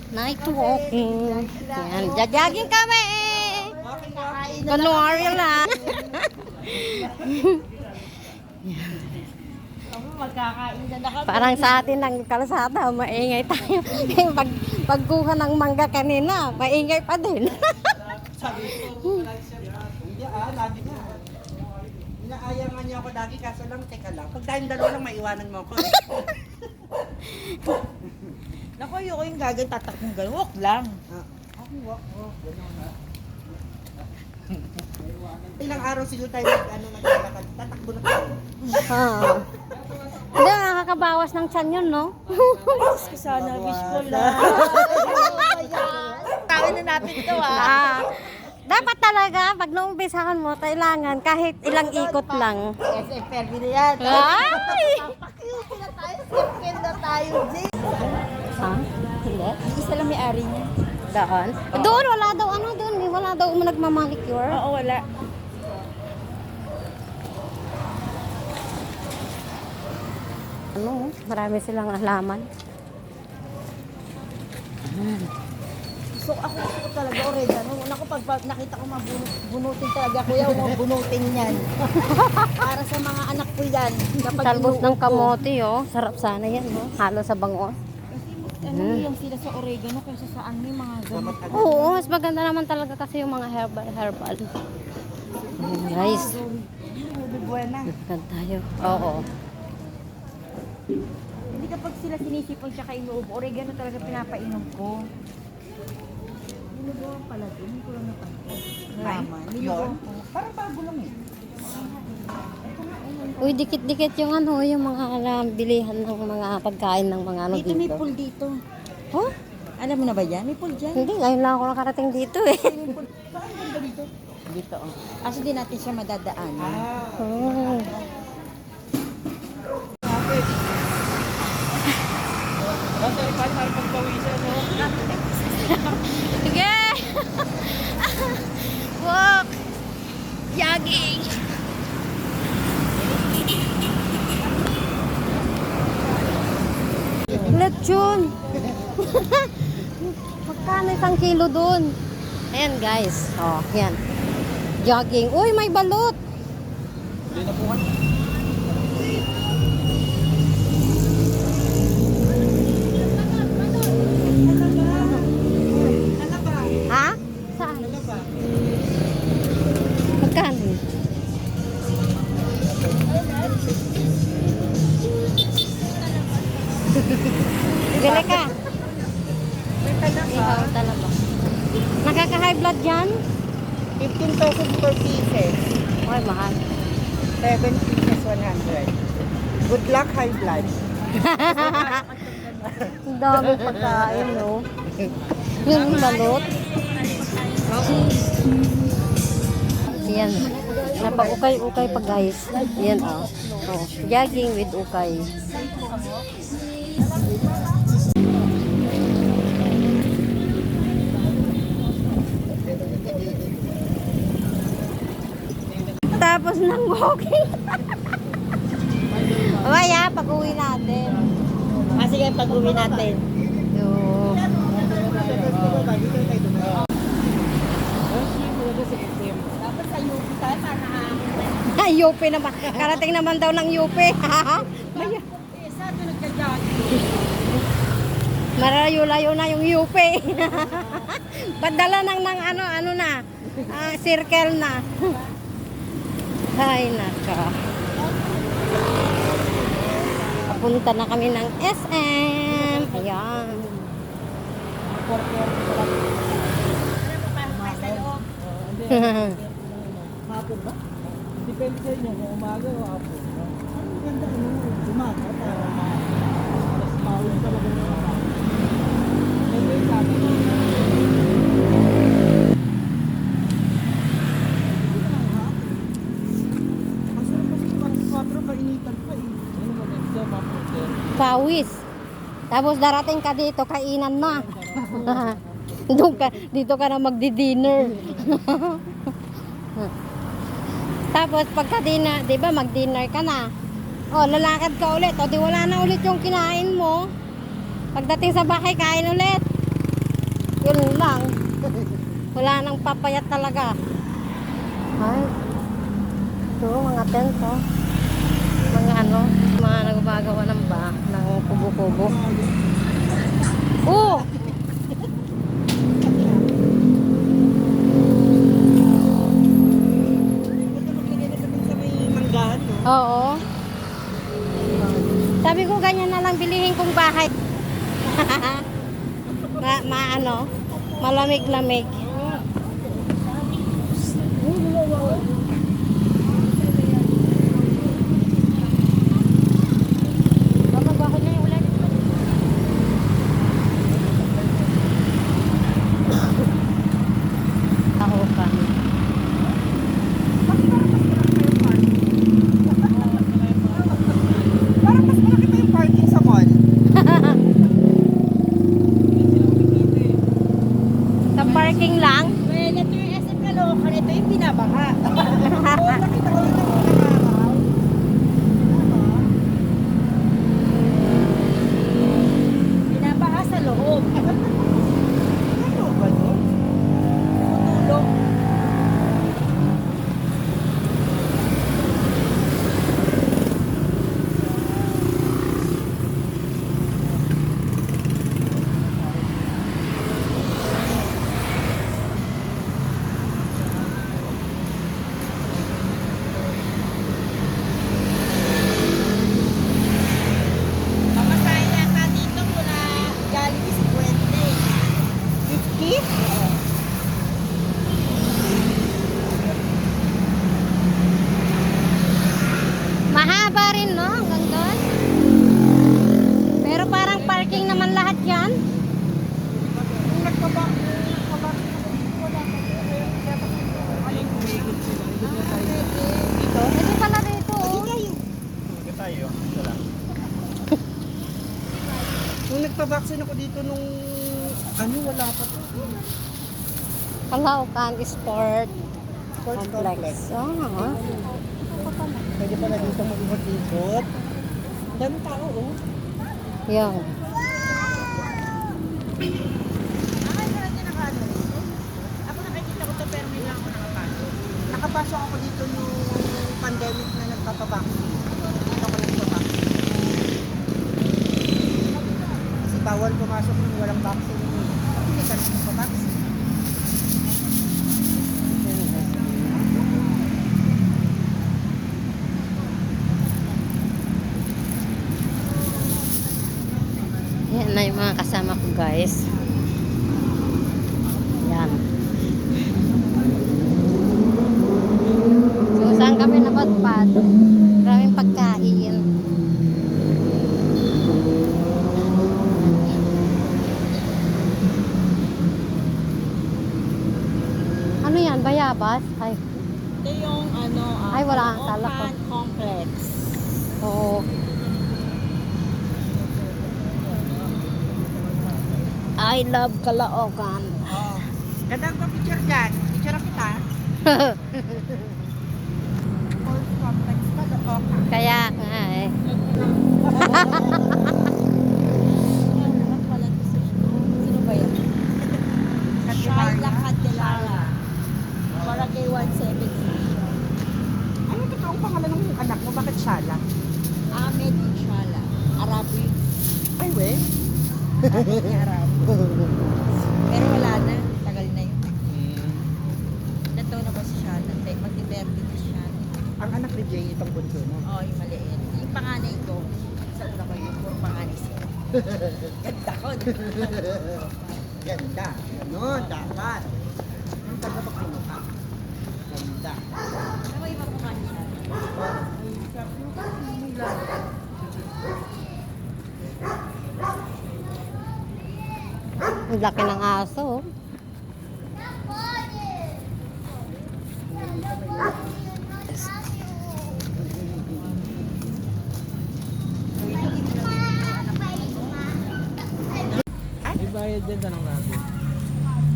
Night walking. Yan, jajaging kami. Kunwari lang. Parang sa atin ng kalsada, maingay tayo. Pagkuha ng mangga kanina, maingay pa din. Lagi na. Inaayangan niya ako lagi, kaso lang, teka lang. Pag tayong dalawa lang, maiwanan mo ako. Naku, ayoko yung gagawin, tatakbong gano'n. Walk lang. Ako, walk. Ilang araw siguro tayo naglalakad. Tatakbo na tayo. Hindi, nakakabawas ng tiyan yun, no? Sana, wishful lang. Kawin na natin ito, Dapat talaga, pag naumpisahan mo, kailangan kahit ilang ikot lang. Kasi permi na yan. Ay! Papakyuti na tayo, circle na tayo, G. Ha? Hindi? Isa lang may ari niya. Doon? Doon, wala daw ano doon. Wala daw nagmamanicure. Oo, wala. Ano, marami silang halaman. So ako gusto ko talaga oregano. Naku, pag nakita ko mabunutin talaga, kuya, bunutin yan. Para sa mga anak ko yan. Kapag Talbos ng inuupo. kamote, oh. Sarap sana yan, oh. Halo sa bango. Ano yung sila sa oregano kaysa sa ano yung mga gamot. Oo, mas maganda naman talaga kasi yung mga herbal. Ayan, guys. Buena. Maganda tayo. Oo. Hindi kapag sila sinisipon siya kainuubo, oregano talaga pinapainom ko. Nilugawan pala din, hindi ko lang napansin. Laman, nilugawan ko. Parang bago lang eh. Uy, dikit-dikit yung ano, yung mga bilihan ng mga pagkain ng mga ano Dito may dito. pool dito. Oh? Alam mo na ba yan? May pool dyan. Hindi, ngayon lang ako nakarating dito eh. May pool. Saan ganda dito? Dito oh. Kasi di natin siya madadaan. Oh. Sige! Walk! Jogging! Lechon! Magkano isang kilo dun? Ayan guys. Oh, yan. Jogging. Uy, may balot! Ha? Saan? Magkano? Bili ka. Ikaw talaga. Nakaka-high blood yan? 15 pesos per pieces. Ay, mahal. 7 pieces, 100. Good luck, high blood. Ang dami pagkain, no? Yung balot. Yan. Napa-ukay-ukay pa, guys. Yan, oh. Oh. Jogging with ukay. Tapos ng walking. Mamaya, pag-uwi natin. Sige, pag-uwi natin. Yo. Dapat sa UP tayo para Ay, UP naman. Karating naman daw ng UP. May- saan ito nagka-jogging? Marayo-layo na yung UP. Padala ng ano na. Circle na. Ay, naka. Papunta na kami ng SM. Ayan. Hapon ba? Depende sa inyo kung umaga o hapon. Ang ganda umaga para mas mauwi talaga ng umaga. Anyway, sabi ko. Masarap kasi parang 4 kainitan pa eh. Ano ba nito? Pawis. Tapos darating ka dito, kainan na. Dito ka na magdi-dinner. Tapos pagka-dinner, 'di ba, mag-dinner ka na. Oh, lalakad ka ulit. O di wala na ulit yung kinain mo. Pagdating sa bahay, kain ulit. Yun lang. Wala nang papayat talaga. Ay. Ito, mga tent, oh. Mga ano, mga nagpagawa ng kubo-kubo. Oh! Oo. Sabi ko ganyan na lang bilihin kong bahay. Ano, malamig-lamig. Ako pa. Parang mas malaki pa yung parking sa mall. Sa parking lang. Well, ito yung SM Caloocan, ito yung binabaha. Oo, nakita ko yung nakaraw. Binabaha sa loob. Ano ba yun? Tutulog. Pamasahe yata dito mula Jollibee si Puente. 50? Mahaba rin, no? Hanggang doon. Pero parang parking naman lahat yan. Nung nagpabak wala pa. Ay, kumikot sila. Ito pala rito, oh. Nung nagpa-vaccine ako dito nung wala pa to. Caloocan Sport Sports Complex. Oh, Pwede pala dito mag-ikot. Dami tao, oh. Yung. Ako nakikita ko to pero hindi lang ako nakapasok. Nakapasok ako dito nung pandemic na nagpapabaksin. Dito ako nagpapabaksin. Kasi bawal pumasok nung walang vaccine. Hindi ka na magpapaksin. Yan na yung mga kasama ko, guys. Yan. So, saan kami napadpad? Maraming pagkain. Ano yan? Bayabas? Ay, Ito yung ano, Ay, wala. Kala ko. Caloocan Complex. oo. I love Caloocan. Ganda ko picture dyan. Picture kita. Sports Complex Caloocan. Kaya nga eh. Sino ba yan? Shaila Candelara. Barangay 170. Ano totoong pangalan ng anak mo? Bakit Shala? Ahmed Inshallah. Arabi. Ay, we. Ahmed niya Arabi. Pero wala na. Tagal na yun. Ilan taon na ba si Shala? Mag-30 na siya. Ang anak ni Jay, itong bunso mo. Oo, yung maliit. Yung panganay ko. Sa una ko yung puro panganay siya. Ganda ko. Ganda. Ganon, dapat. Ang taga pagpinuka. Ganda. Ano ba yung mapukha niya? Ang laki ng aso. Oh. May bayad din, tanong natin.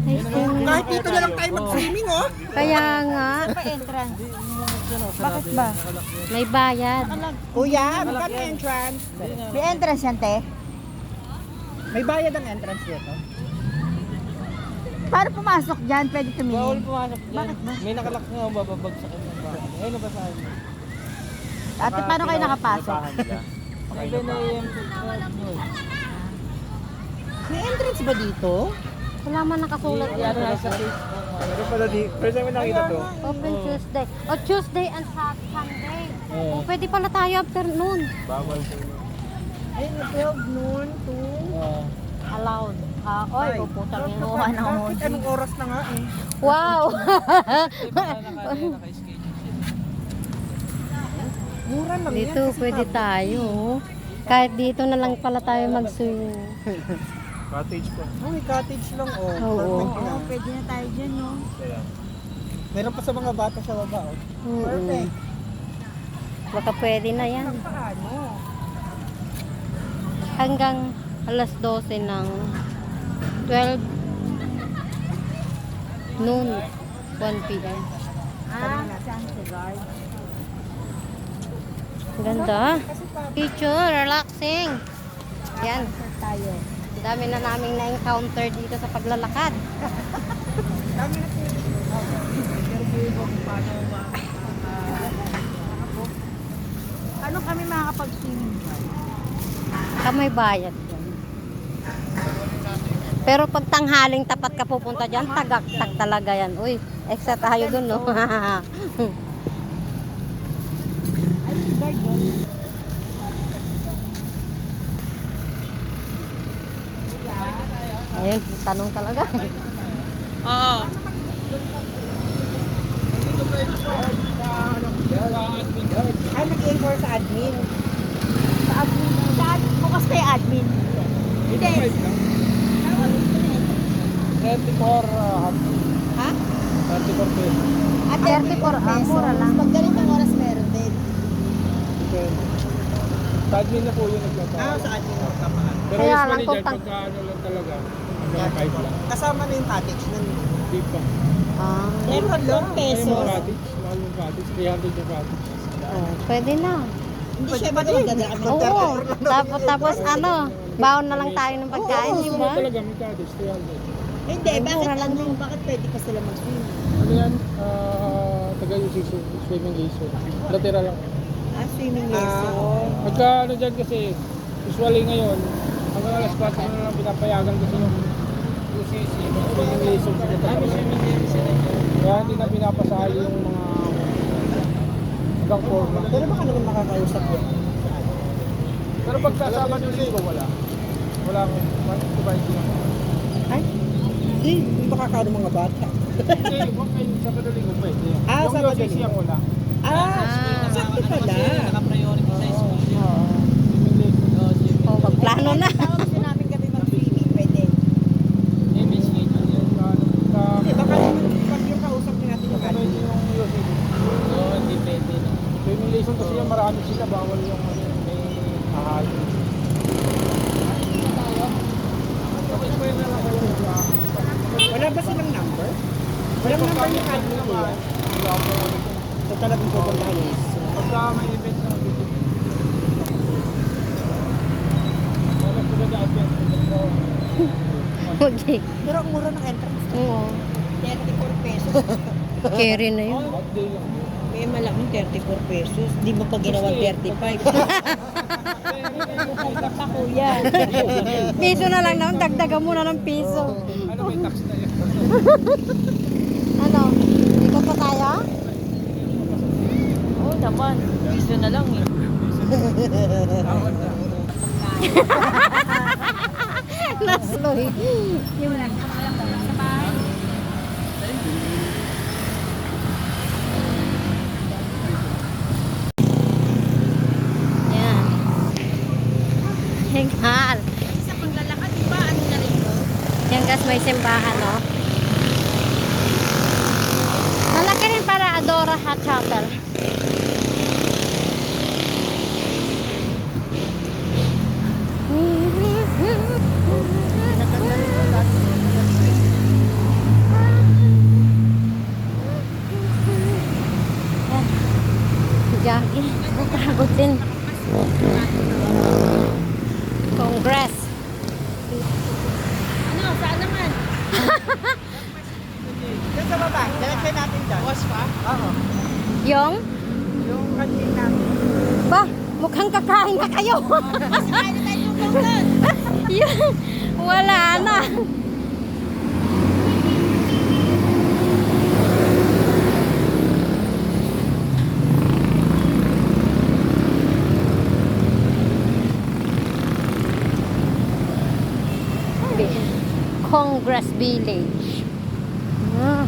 Ay, sino? Kahit dito na lang tayo mag-swimming, oh. Kaya nga, Pa entrance. Bakit ba? may bayad. Kuya, magkano entrance? May entrance yan, te? May bayad ang entrance dito. Paano pumasok dyan? Pwede Bawal tumingin. pumasok dyan. Bakit ba? May nakalak nga bababagsak ng bahay. Ayun, nabasahin mo. Ate, paano kayo nakapasok? 7 a.m. to 12 noon. May entrance ba dito? Wala man nakasulat Ano yan. nga sa Facebook. Pero pala di, first time nakita to. Open Tuesday. O Tuesday and Sunday. Oo. O pwede pala tayo afternoon. Bawal sa Ayun, 12 noon to... Oo. Allowed. Oy, puputang inuha na ako. Anong oras na nga eh? Wow! Naka-schedule siya. Mura lang Dito pwede tayo. Kahit dito na lang pala tayo mag-swim. cottage ko. Oh, may cottage lang oh. Oo. Perfect na. Pwede na tayo dyan, no? Kaya. Meron pa sa mga bata sa baba, oh. Mm-mm. Perfect. Baka pwede na yan. Paano? Hanggang alas 12 ng 12 noon 1 p.m. Saan sa guard? Ganda. Picture, relaxing. Yan. Tayo. Ang dami na naming na-encounter dito sa paglalakad. Dami na po. Interview ko kung paano ba. Paano kami makakapag-swimming ba? Kamay bayad yan. Pero pag tanghaling tapat ka pupunta dyan, tagaktak talaga yan. Uy, extra tayo dun, no? Ay, si guard ba? Ayun, tanong talaga. Oo. Ay, mag-inquire sa admin. Sa admin. Bukas tayo admin. Hindi. 34 Ha? 34 pesos. At 34 mura lang. Pag ganitong oras meron din. Sa admin na po yun nagpapaan. Sa admin. Pero Kaya usually lang kung dyan, tang- pagka ano lang talaga, hanggang 5 lang. Kasama na yung cottage nun. Di pa. Ah, Meron lang Ay, pesos. yung cottage, mahal yung cottage, 300 yung cottage. oh, pwede na. Hindi siya ba magdadaan? Oo. Tapos ano, baon na lang tayo ng pagkain, di Gusto ba? mo talaga, may cottage, 300. Hindi, Ay, bakit mura lang ano? din. Bakit pwede pa sila mag-swim? Ano yan? Taga-UCC, swimming lesson. Latira lang. Swimming lesson. Pagka ano dyan kasi, usually ngayon, hanggang alas 4 na lang pinapayagan kasi yung UCC, swimming lesson. Kaya hindi na pinapasali yung mga hanggang 4 na. Pero baka naman makakausap yun. Pero pagkasama ng linggo, wala. Wala akong, divide lang. Ay? Hindi, baka kano mga bata. Hindi, huwag kayo sa kadalinggo pwede. Ah, Yung sa UCC kadalinggo. ang wala. Sakto pala. Naka-priority sa school. Swimming lesson. Oh, magplano na. Tawag kasi namin kami mag-swimming, pwede. Eh, baka naman pag yung kausap niyo natin yung Pwede admin. yung UCC. Oo, hindi pwede. Swimming lesson kasi yung marami sila, bawal yung may ahalo. Wala ba silang number? Walang number yung admin nila. So talagang pupuntahan niyo. Pagka may event na dito. Wala sila dati. Okay. Pero ang mura ng entrance. Oo. 34 pesos. Carry na yun. Hot day lang. May malamang 34 pesos. Di mo pa ginawang 35. Pa kuya. Piso na lang naman, dagdagan mo na ng piso. Ano may tax na yun? Ano? Ikot pa tayo? Oo naman. Piso na lang eh. Nasloy. Yung yan. Hengal. Sa paglalakad, di ba? Ano na rin mo? Yan guys, may simbahan, no? Malaki rin para Adora Hot Chapel. Yan. Jogging. Pagod din. Congress. Ano? Saan naman? Diyan sa baba, diretso natin dyan. Was pa? Oo. Yung? Yung kantin natin. Ba, mukhang kakain na kayo. Mas kain na tayo yung doon. Yun, wala na. Congress Village. Ah.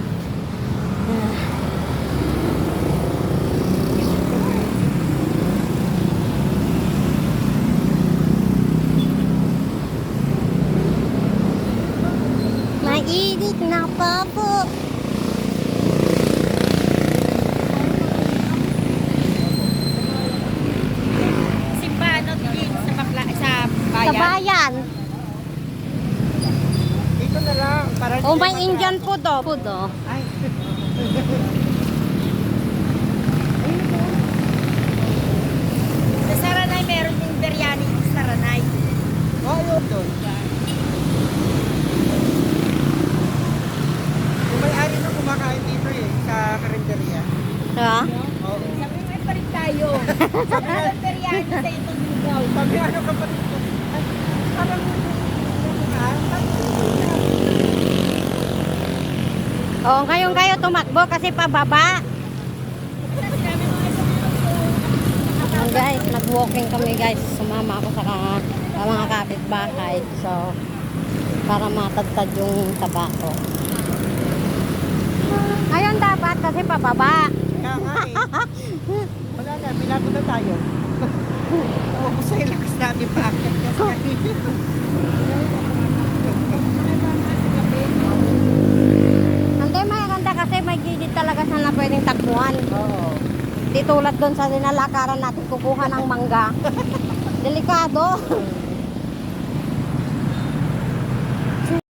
Mainit na pa po. Simbahan o din sa bakla, sa Sa bayan. Dito na lang. Para Oh, may Indian food oh. Food oh. Ay. Sa Saranay, meron din biryani sa Saranay. Oo, yun doon. Yung may-ari na kumakain dito eh, sa karinderya. Ha? Oo. Sabi may pa rin tayo. Sabi na biryani sa itong lugaw. Sabi ano kapatid ko? Parang Oh, ngayon kayo tumakbo kasi pababa. Oh, guys, nag-walking kami guys. Sumama ako sa mga kapitbahay. So, para matagtad yung tabako. Ngayon dapat kasi pababa. kaya nga eh. Wala na, binago na tayo. Oo, gusto yung lakas namin pa-akyat kasi Hindi, maganda kasi may gilid talaga sana pwedeng takbuhan. Oo. Di tulad doon sa nilalakaran natin kukuha ng mangga. Delikado.